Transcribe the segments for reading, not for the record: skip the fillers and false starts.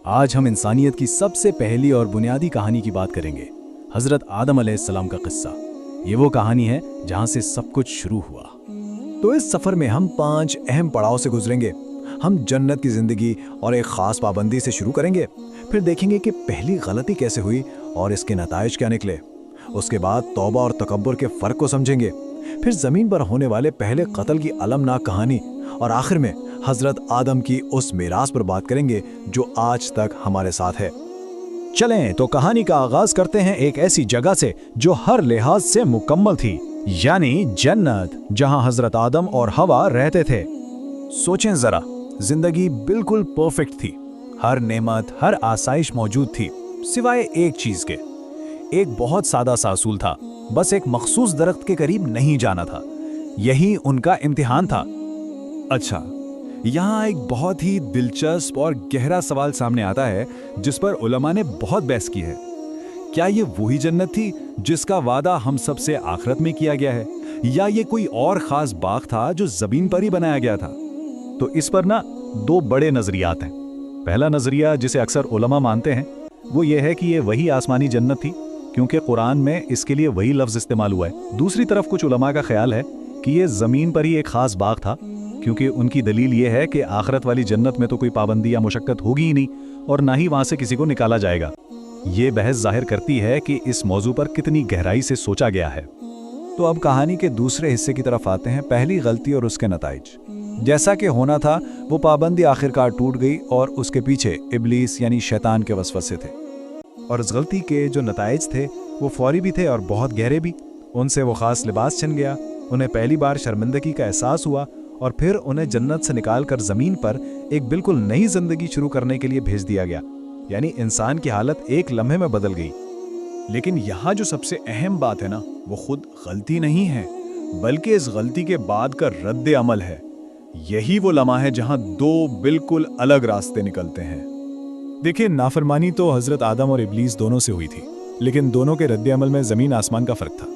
آج ہم انسانیت کی سب سے پہلی اور بنیادی کہانی کی بات کریں گے، حضرت آدم علیہ السلام کا قصہ۔ یہ وہ کہانی ہے جہاں سے سب کچھ شروع ہوا۔ تو اس سفر میں ہم 5 اہم پڑاؤ سے گزریں گے۔ ہم جنت کی زندگی اور ایک خاص پابندی سے شروع کریں گے، پھر دیکھیں گے کہ پہلی غلطی کیسے ہوئی اور اس کے نتائج کیا نکلے۔ اس کے بعد توبہ اور تکبر کے فرق کو سمجھیں گے، پھر زمین پر ہونے والے پہلے قتل کی المناک کہانی، اور آخر میں حضرت آدم کی اس میراث پر بات کریں گے جو آج تک ہمارے ساتھ ہے۔ چلیں تو کہانی کا آغاز کرتے ہیں ایک ایسی جگہ سے جو ہر لحاظ سے مکمل تھی، یعنی جنت، جہاں حضرت آدم اور حوا رہتے تھے۔ سوچیں ذرا، زندگی بالکل پرفیکٹ تھی، ہر نعمت، ہر آسائش موجود تھی، سوائے ایک چیز کے۔ ایک بہت سادہ سا اصول تھا، بس ایک مخصوص درخت کے قریب نہیں جانا تھا۔ یہی ان کا امتحان تھا۔ اچھا، یہاں ایک بہت ہی دلچسپ اور گہرا سوال سامنے آتا ہے جس پر علماء نے بہت بحث کی ہے۔ کیا یہ وہی جنت تھی جس کا وعدہ ہم سب سے آخرت میں کیا گیا ہے، یا یہ کوئی اور خاص باغ تھا جو زمین پر ہی بنایا گیا تھا؟ تو اس پر دو بڑے نظریات ہیں۔ پہلا نظریہ جسے اکثر علماء مانتے ہیں وہ یہ ہے کہ یہ وہی آسمانی جنت تھی، کیونکہ قرآن میں اس کے لیے وہی لفظ استعمال ہوا ہے۔ دوسری طرف کچھ علماء کا خیال ہے کہ یہ زمین پر ہی ایک خاص باغ تھا، کیونکہ ان کی دلیل یہ ہے کہ آخرت والی جنت میں تو کوئی پابندی یا مشقت ہوگی ہی نہیں، اور نہ ہی وہاں سے کسی کو نکالا جائے گا۔ یہ بحث ظاہر کرتی ہے کہ اس موضوع پر کتنی گہرائی سے سوچا گیا ہے۔ تو اب کہانی کے دوسرے حصے کی طرف آتے ہیں، پہلی غلطی اور اس کے نتائج۔ جیسا کہ ہونا تھا وہ پابندی آخرکار ٹوٹ گئی، اور اس کے پیچھے ابلیس یعنی شیطان کے وسوسے تھے، اور اس غلطی کے جو نتائج تھے وہ فوری بھی تھے اور بہت گہرے بھی۔ ان سے وہ خاص لباس چھن گیا، انہیں پہلی بار شرمندگی کا احساس ہوا، اور پھر انہیں جنت سے نکال کر زمین پر ایک بالکل نئی زندگی شروع کرنے کے لیے بھیج دیا گیا، یعنی انسان کی حالت ایک لمحے میں بدل گئی۔ لیکن یہاں جو سب سے اہم بات ہے وہ خود غلطی نہیں ہے، بلکہ اس غلطی کے بعد کا رد عمل ہے۔ یہی وہ لمحہ ہے جہاں دو بالکل الگ راستے نکلتے ہیں۔ دیکھیں، نافرمانی تو حضرت آدم اور ابلیس دونوں سے ہوئی تھی، لیکن دونوں کے رد عمل میں زمین آسمان کا فرق تھا۔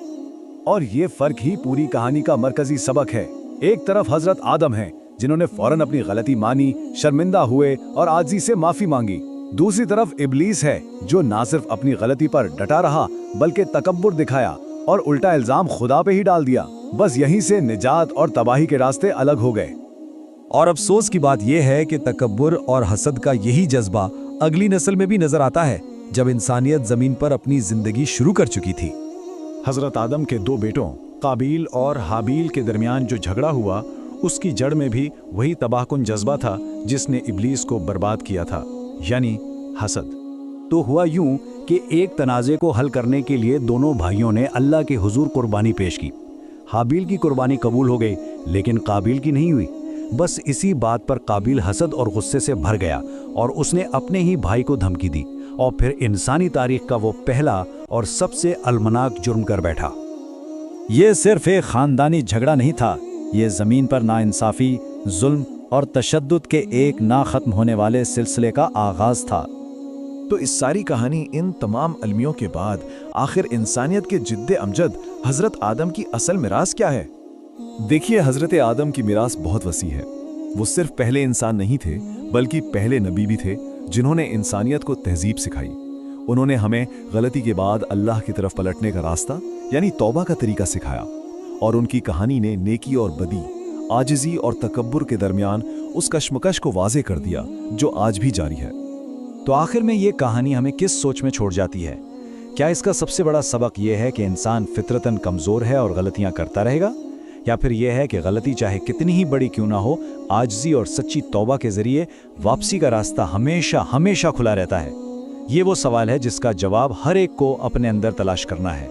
اور یہ فرق ہی پوری کہانی کا مرکزی سبق ہے۔ ایک طرف حضرت آدم ہیں جنہوں نے فوراً اپنی غلطی مانی، شرمندہ ہوئے اور عاجزی سے معافی مانگی۔ دوسری طرف ابلیس ہے جو نہ صرف اپنی غلطی پر ڈٹا رہا بلکہ تکبر دکھایا اور الٹا الزام خدا پہ ہی ڈال دیا۔ بس یہیں سے نجات اور تباہی کے راستے الگ ہو گئے۔ اور افسوس کی بات یہ ہے کہ تکبر اور حسد کا یہی جذبہ اگلی نسل میں بھی نظر آتا ہے، جب انسانیت زمین پر اپنی زندگی شروع کر چکی تھی۔ حضرت آدم کے 2 بیٹوں قابیل اور حابیل کے درمیان جو جھگڑا ہوا، اس کی جڑ میں بھی وہی تباہ کن جذبہ تھا جس نے ابلیس کو برباد کیا تھا، یعنی حسد۔ تو ہوا یوں کہ ایک تنازع کو حل کرنے کے لیے دونوں بھائیوں نے اللہ کے حضور قربانی پیش کی۔ حابیل کی قربانی قبول ہو گئی، لیکن قابیل کی نہیں ہوئی۔ بس اسی بات پر قابیل حسد اور غصے سے بھر گیا، اور اس نے اپنے ہی بھائی کو دھمکی دی، اور پھر انسانی تاریخ کا وہ پہلا اور سب سے المناک جرم کر بیٹھا۔ یہ صرف ایک خاندانی جھگڑا نہیں تھا، یہ زمین پر ناانصافی، ظلم اور تشدد کے ایک نہ ختم ہونے والے سلسلے کا آغاز تھا۔ تو اس ساری کہانی، ان تمام المیوں کے بعد آخر انسانیت کے جد امجد حضرت آدم کی اصل میراث کیا ہے؟ دیکھیے، حضرت آدم کی میراث بہت وسیع ہے۔ وہ صرف پہلے انسان نہیں تھے بلکہ پہلے نبی بھی تھے جنہوں نے انسانیت کو تہذیب سکھائی۔ انہوں نے ہمیں غلطی کے بعد اللہ کی طرف پلٹنے کا راستہ یعنی توبہ کا طریقہ سکھایا، اور ان کی کہانی نے نیکی اور بدی، عاجزی اور تکبر کے درمیان اس کشمکش کو واضح کر دیا جو آج بھی جاری ہے۔ تو آخر میں یہ کہانی ہمیں کس سوچ میں چھوڑ جاتی ہے؟ کیا اس کا سب سے بڑا سبق یہ ہے کہ انسان فطرتاً کمزور ہے اور غلطیاں کرتا رہے گا، یا پھر یہ ہے کہ غلطی چاہے کتنی ہی بڑی کیوں نہ ہو، عاجزی اور سچی توبہ کے ذریعے واپسی کا راستہ ہمیشہ ہمیشہ کھلا رہتا ہے؟ یہ وہ سوال ہے جس کا جواب ہر ایک کو اپنے اندر تلاش کرنا ہے۔